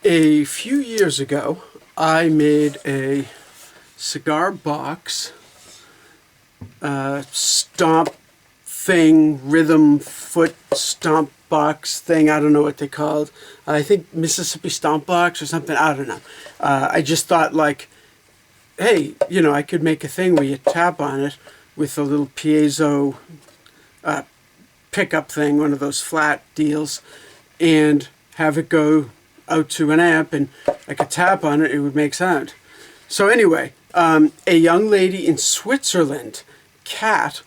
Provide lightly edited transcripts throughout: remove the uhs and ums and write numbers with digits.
A few years ago, I made a cigar box, stomp thing, rhythm foot stomp box thing. I don't know what they called. I think Mississippi Stomp box or something. I don't know. I just thought, like, hey, I could make a thing where you tap on it with a little piezo pickup thing, one of those flat deals, and have it go out to an amp, and I could tap on it, it would make sound. So anyway, a young lady in Switzerland, Kat,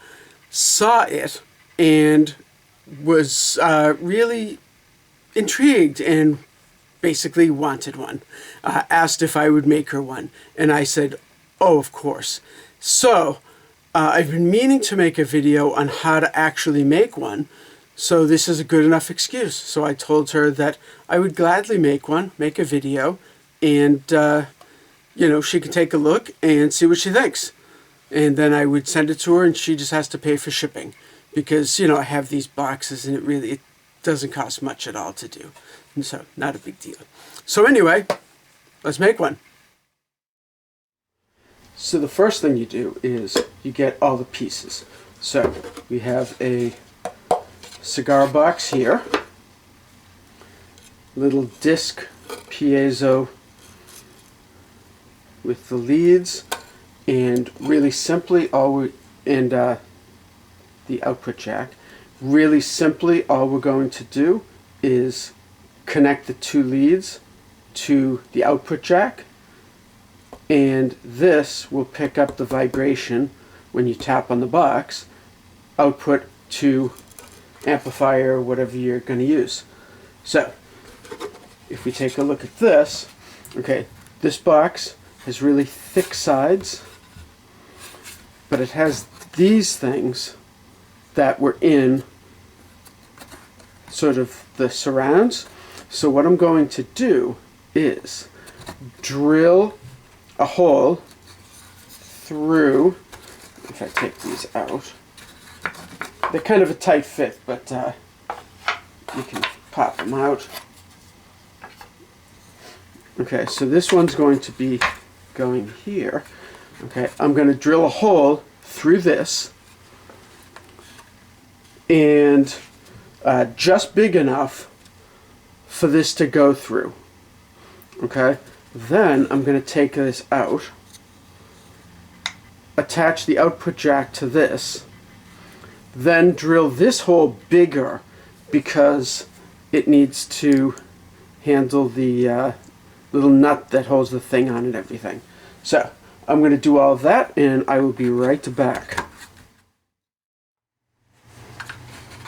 saw it and was really intrigued and basically wanted one. Asked if I would make her one, and I said, oh, of course. So I've been meaning to make a video on how to actually make one, so this is a good enough excuse. So I told her that I would gladly make one, make a video, and she can take a look and see what she thinks. And then I would send it to her, and she just has to pay for shipping, because I have these boxes and it doesn't cost much at all to do, and so not a big deal. So anyway, let's make one. So the first thing you do is you get all the pieces. So we have a cigar box here, little disc piezo with the leads, and really simply the output jack. Really simply, all we're going to do is connect the two leads to the output jack, and this will pick up the vibration when you tap on the box, output to amplifier or whatever you're going to use. So if we take a look at this, okay, this box has really thick sides, but it has these things that were in sort of the surrounds. So what I'm going to do is drill a hole through, if I take these out, they're kind of a tight fit, but you can pop them out. Okay, so this one's going to be going here. Okay, I'm going to drill a hole through this, and just big enough for this to go through. Okay, then I'm going to take this out, attach the output jack to this, then drill this hole bigger because it needs to handle the little nut that holds the thing on and everything. So I'm going to do all of that, and I will be right back.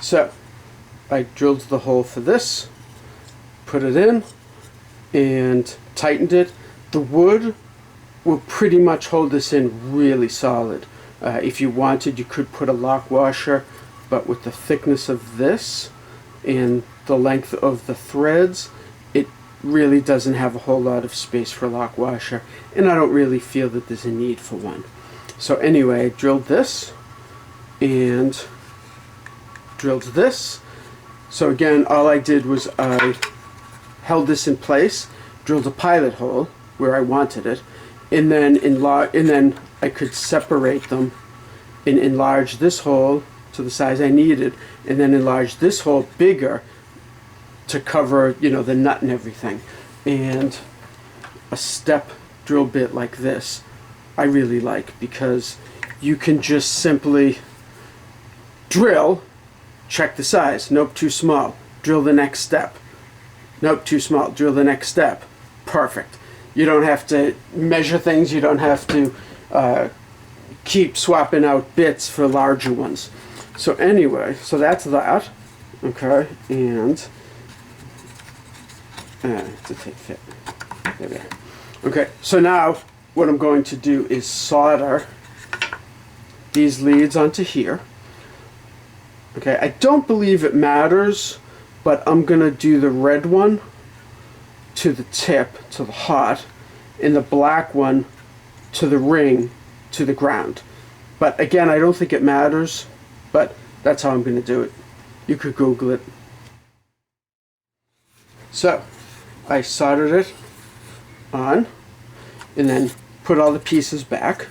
So I drilled the hole for this, put it in, and tightened it. The wood will pretty much hold this in really solid. If you wanted, you could put a lock washer, but with the thickness of this and the length of the threads, it really doesn't have a whole lot of space for a lock washer, and I don't really feel that there's a need for one. So anyway, I drilled this and drilled this. So again, all I did was I held this in place, drilled a pilot hole where I wanted it, and then I could separate them and enlarge this hole to the size I needed, and then enlarge this hole bigger to cover, the nut and everything. And a step drill bit like this I really like, because you can just simply drill, check the size, nope, too small, drill the next step, nope, too small, drill the next step, perfect. You don't have to measure things, you don't have to keep swapping out bits for larger ones. So anyway, so that's that. Okay, and to take fit. There we are. Okay, so now what I'm going to do is solder these leads onto here. Okay, I don't believe it matters, but I'm going to do the red one to the tip, to the heart, and the black one to the ring, to the ground. But again, I don't think it matters, but that's how I'm going to do it. You could Google it. So I soldered it on and then put all the pieces back,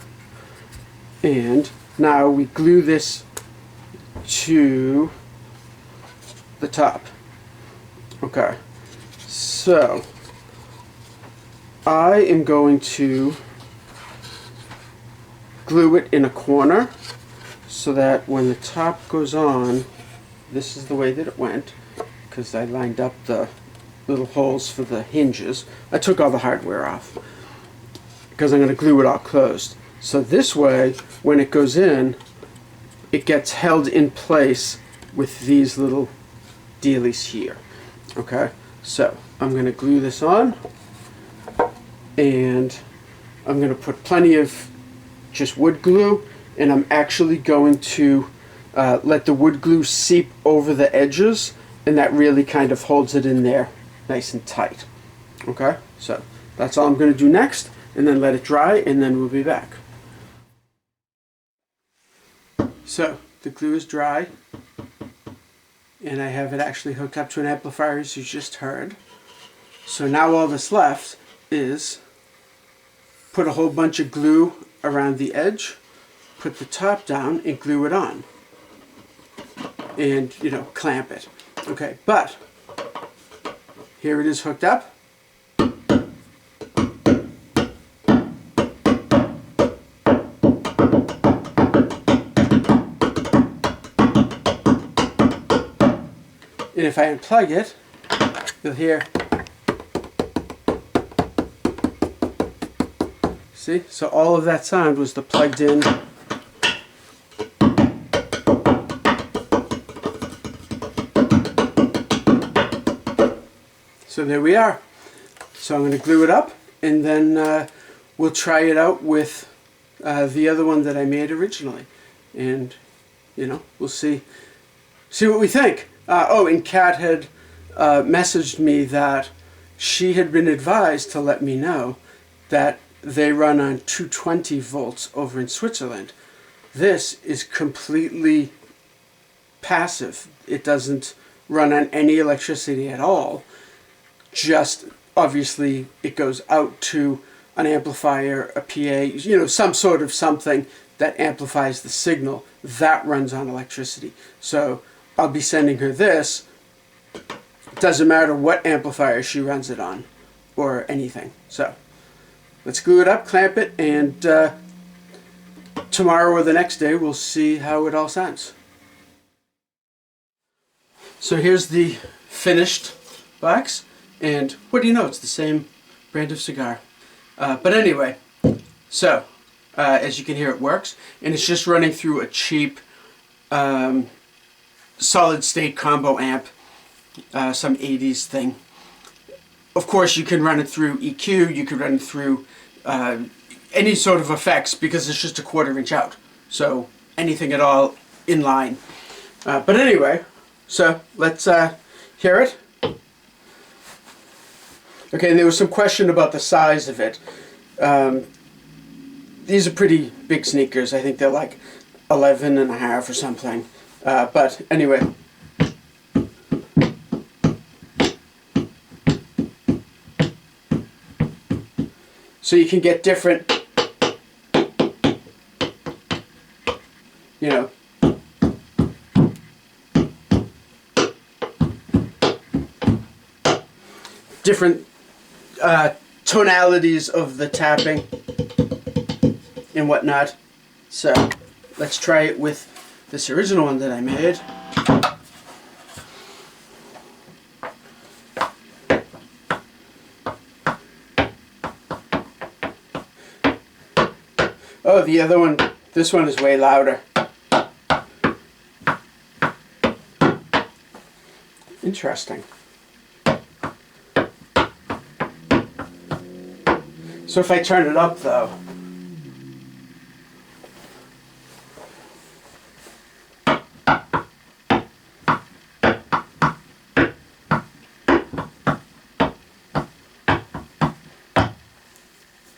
and now we glue this to the top. Okay, so I am going to glue it in a corner so that when the top goes on, this is the way that it went, because I lined up the little holes for the hinges. I took all the hardware off because I'm going to glue it all closed. So this way, when it goes in, it gets held in place with these little dealies here. Okay, so I'm going to glue this on, and I'm going to put plenty of just wood glue, and I'm actually going to let the wood glue seep over the edges, and that really kind of holds it in there nice and tight. Okay, so that's all I'm going to do next, and then let it dry, and then we'll be back. So the glue is dry, and I have it actually hooked up to an amplifier, as you just heard. So now all that's left is put a whole bunch of glue around the edge, put the top down, and glue it on, and clamp it. Okay, but here it is hooked up. And if I unplug it, you'll hear, see? So all of that sound was the plugged in. So there we are. So I'm going to glue it up, and then we'll try it out with the other one that I made originally. And, we'll see what we think. Oh, and Kat had messaged me that she had been advised to let me know that they run on 220 volts over in Switzerland. This is completely passive. It doesn't run on any electricity at all. Just obviously it goes out to an amplifier, a PA, some sort of something that amplifies the signal. That runs on electricity. So I'll be sending her this. It doesn't matter what amplifier she runs it on or anything. So let's glue it up, clamp it, and tomorrow or the next day we'll see how it all sounds. So here's the finished box, and what do you know, it's the same brand of cigar. But anyway, so as you can hear, it works, and it's just running through a cheap solid state combo amp, some 80s thing. Of course you can run it through EQ, you can run it through any sort of effects, because it's just a 1/4 inch out, so anything at all in line. But anyway, so let's hear it. Okay, and there was some question about the size of it. These are pretty big sneakers. I think they're like 11.5 or something. But anyway, so you can get different, different tonalities of the tapping and whatnot. So let's try it with this original one that I made. Oh, the other one, this one is way louder. Interesting. So if I turn it up though,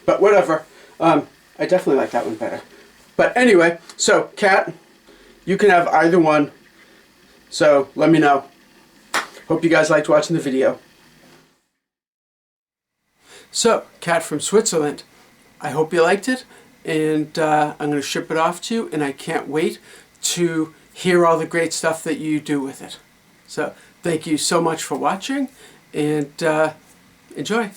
but whatever, I definitely like that one better. But anyway, so Kat, you can have either one, so let me know. Hope you guys liked watching the video. So, Cat from Switzerland, I hope you liked it, and I'm going to ship it off to you, and I can't wait to hear all the great stuff that you do with it. So, thank you so much for watching, and enjoy.